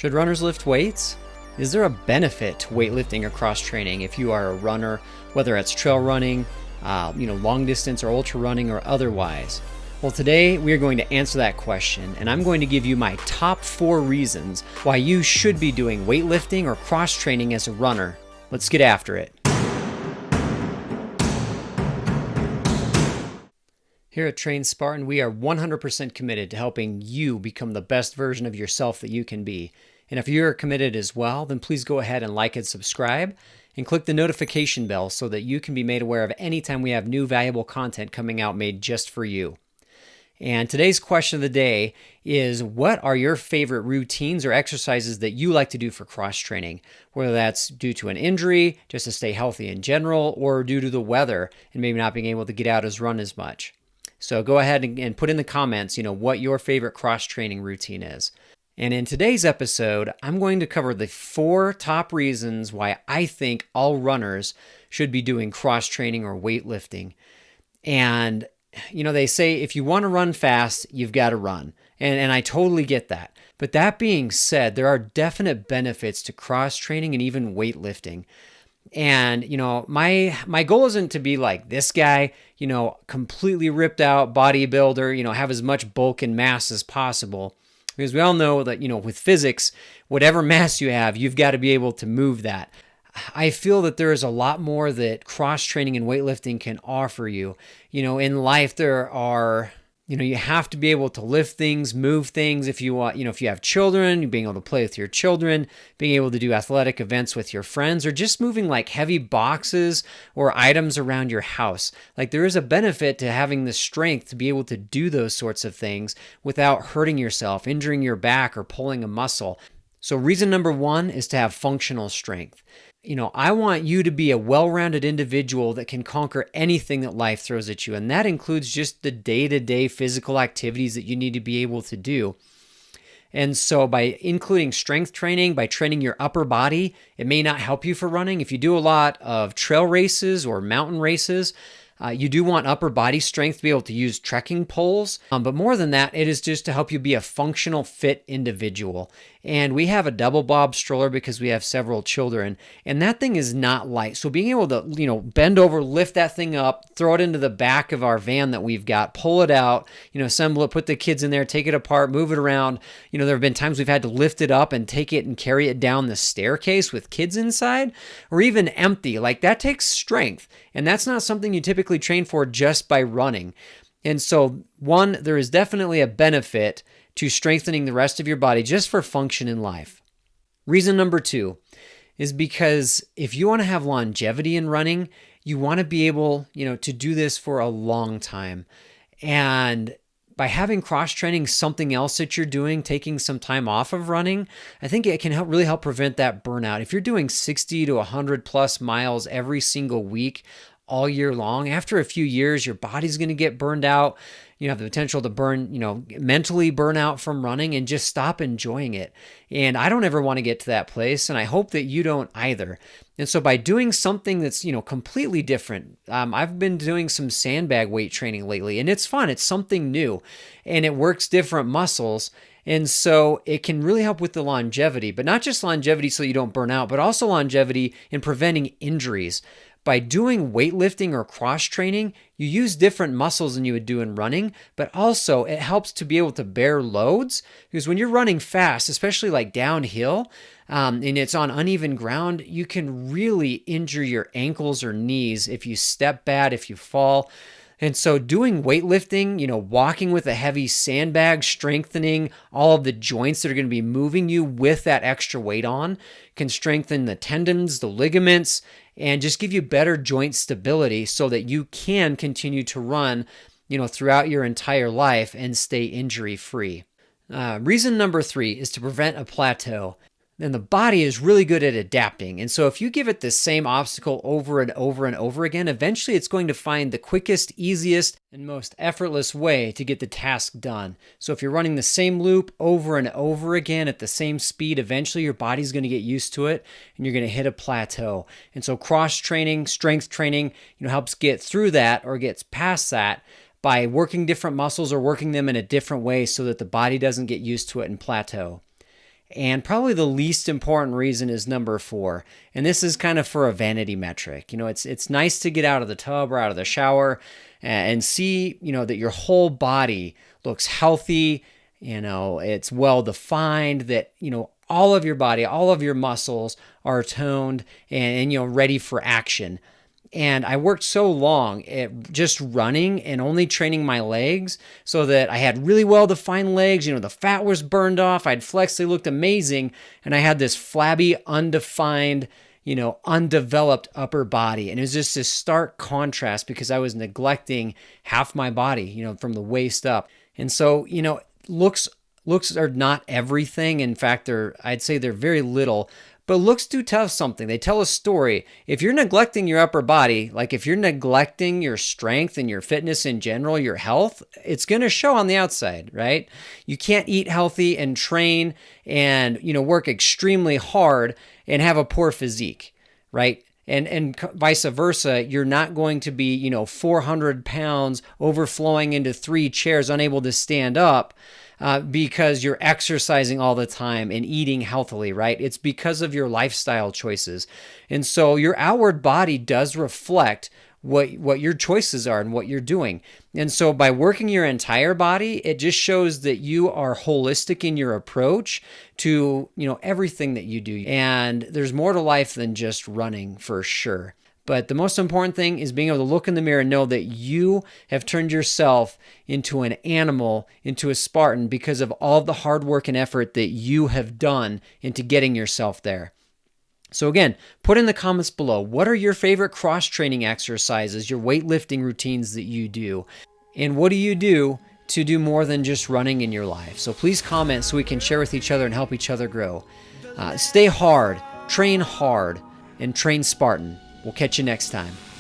Should runners lift weights? Is there a benefit to weightlifting or cross training if you are a runner, whether it's trail running, long distance or ultra running or otherwise? Well, today we are going to answer that question, and I'm going to give you my top 4 reasons why you should be doing weightlifting or cross training as a runner. Let's get after it. Here at Train Spartan, we are 100% committed to helping you become the best version of yourself that you can be. And if you're committed as well, then please go ahead and like and subscribe and click the notification bell so that you can be made aware of any time we have new valuable content coming out made just for you. And today's question of the day is, what are your favorite routines or exercises that you like to do for cross training? Whether that's due to an injury, just to stay healthy in general, or due to the weather and maybe not being able to get out run as much. So go ahead and put in the comments, what your favorite cross training routine is. And in today's episode, I'm going to cover the 4 top reasons why I think all runners should be doing cross training or weightlifting. And they say if you want to run fast, you've got to run. And I totally get that. But that being said, there are definite benefits to cross training and even weightlifting. And, my goal isn't to be like this guy, completely ripped out bodybuilder, have as much bulk and mass as possible. Because we all know that, with physics, whatever mass you have, you've got to be able to move that. I feel that there is a lot more that cross training and weightlifting can offer you. In life, there are, you have to be able to lift things, move things. If you want, if you have children, being able to play with your children, being able to do athletic events with your friends, or just moving like heavy boxes or items around your house. Like, there is a benefit to having the strength to be able to do those sorts of things without hurting yourself, injuring your back, or pulling a muscle. So reason number 1 is to have functional strength. I want you to be a well-rounded individual that can conquer anything that life throws at you. And that includes just the day-to-day physical activities that you need to be able to do. And so by including strength training, by training your upper body, it may not help you for running. If you do a lot of trail races or mountain races, you do want upper body strength to be able to use trekking poles. But more than that, it is just to help you be a functional, fit individual. And we have a double bob stroller because we have several children. And that thing is not light. So being able to, bend over, lift that thing up, throw it into the back of our van that we've got, pull it out, assemble it, put the kids in there, take it apart, move it around. There have been times we've had to lift it up and take it and carry it down the staircase with kids inside, or even empty. Like, that takes strength. And that's not something you typically train for just by running. And so, 1, there is definitely a benefit to strengthening the rest of your body just for function in life. Reason number 2 is because if you want to have longevity in running, you want to be able, to do this for a long time. And by having cross training something else that you're doing, taking some time off of running, I think it can really help prevent that burnout. If you're doing 60 to 100 plus miles every single week, all year long, after a few years, your body's going to get burned out. You have the potential to mentally burn out from running and just stop enjoying it. And I don't ever want to get to that place, and I hope that you don't either. And so by doing something that's, completely different, I've been doing some sandbag weight training lately, and it's fun. It's something new, and it works different muscles. And so it can really help with the longevity, but not just longevity so you don't burn out, but also longevity in preventing injuries. By doing weightlifting or cross training, you use different muscles than you would do in running, but also it helps to be able to bear loads, because when you're running fast, especially like downhill, and it's on uneven ground, you can really injure your ankles or knees if you step bad, if you fall. And so doing weightlifting, walking with a heavy sandbag, strengthening all of the joints that are going to be moving you with that extra weight on, can strengthen the tendons, the ligaments, and just give you better joint stability so that you can continue to run, throughout your entire life and stay injury-free. Reason number 3 is to prevent a plateau. And the body is really good at adapting. And so if you give it the same obstacle over and over and over again, eventually it's going to find the quickest, easiest, and most effortless way to get the task done. So if you're running the same loop over and over again at the same speed, eventually your body's going to get used to it and you're going to hit a plateau. And so cross training, strength training, helps get through that or gets past that by working different muscles or working them in a different way so that the body doesn't get used to it and plateau. And probably the least important reason is number 4. And this is kind of for a vanity metric. It's nice to get out of the tub or out of the shower and see, that your whole body looks healthy, it's well defined, that, all of your body, all of your muscles are toned and ready for action. And I worked so long at just running and only training my legs so that I had really well-defined legs. The fat was burned off. I'd flexed. They looked amazing. And I had this flabby, undefined, undeveloped upper body. And it was just this stark contrast because I was neglecting half my body, from the waist up. And so, looks are not everything. In fact, I'd say they're very little. But looks do tell something. They tell a story. If you're neglecting your upper body, like if you're neglecting your strength and your fitness in general, your health, it's going to show on the outside, right? You can't eat healthy and train and, work extremely hard and have a poor physique, right? And vice versa, you're not going to be, 400 pounds overflowing into 3 chairs, unable to stand up. Because you're exercising all the time and eating healthily, right? It's because of your lifestyle choices. And so your outward body does reflect what your choices are and what you're doing. And so by working your entire body, it just shows that you are holistic in your approach to, everything that you do. And there's more to life than just running, for sure. But the most important thing is being able to look in the mirror and know that you have turned yourself into an animal, into a Spartan, because of all of the hard work and effort that you have done into getting yourself there. So again, put in the comments below, what are your favorite cross-training exercises, your weightlifting routines that you do? And what do you do to do more than just running in your life? So please comment so we can share with each other and help each other grow. Stay hard, and train Spartan. We'll catch you next time.